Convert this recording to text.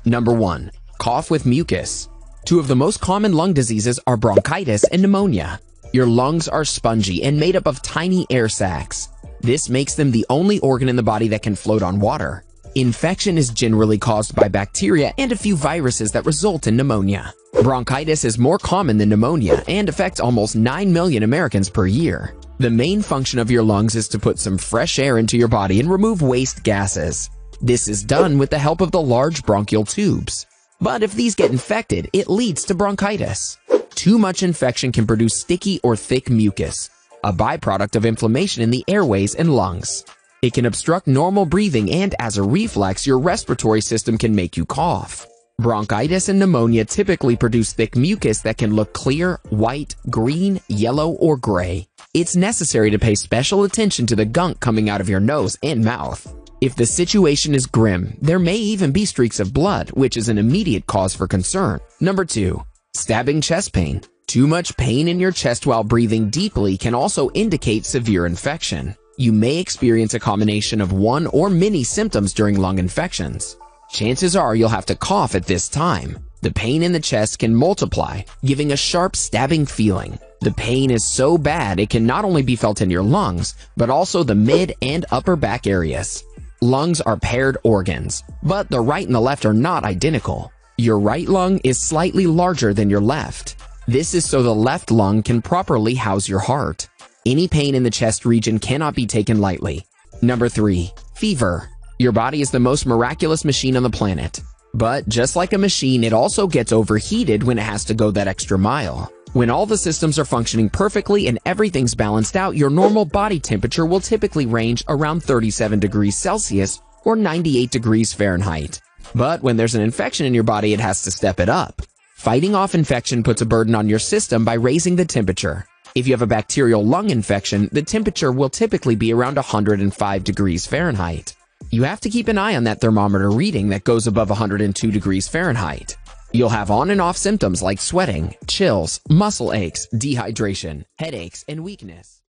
Number 1. Cough with mucus. Two of the most common lung diseases are bronchitis and pneumonia. Your lungs are spongy and made up of tiny air sacs. This makes them the only organ in the body that can float on water. Infection is generally caused by bacteria and a few viruses that result in pneumonia. Bronchitis is more common than pneumonia and affects almost 9 million Americans per year. The main function of your lungs is to put some fresh air into your body and remove waste gases. This is done with the help of the large bronchial tubes. But if these get infected, it leads to bronchitis. Too much infection can produce sticky or thick mucus, a byproduct of inflammation in the airways and lungs. It can obstruct normal breathing, and as a reflex, your respiratory system can make you cough. Bronchitis and pneumonia typically produce thick mucus that can look clear, white, green, yellow, or gray. It's necessary to pay special attention to the gunk coming out of your nose and mouth. If the situation is grim, there may even be streaks of blood, which is an immediate cause for concern. Number 2. Stabbing chest pain. Too much pain in your chest while breathing deeply can also indicate severe infection. You may experience a combination of one or many symptoms during lung infections. Chances are you'll have to cough at this time. The pain in the chest can multiply, giving a sharp stabbing feeling. The pain is so bad it can not only be felt in your lungs, but also the mid and upper back areas. Lungs are paired organs, but the right and the left are not identical. Your right lung is slightly larger than your left. This is so the left lung can properly house your heart. Any pain in the chest region cannot be taken lightly. Number 3. Fever. Your body is the most miraculous machine on the planet. But just like a machine, it also gets overheated when it has to go that extra mile. When all the systems are functioning perfectly and everything's balanced out, your normal body temperature will typically range around 37 degrees Celsius or 98 degrees Fahrenheit. But when there's an infection in your body, it has to step it up. Fighting off infection puts a burden on your system by raising the temperature. If you have a bacterial lung infection, the temperature will typically be around 105 degrees Fahrenheit. You have to keep an eye on that thermometer reading that goes above 102 degrees Fahrenheit. You'll have on and off symptoms like sweating, chills, muscle aches, dehydration, headaches, and weakness.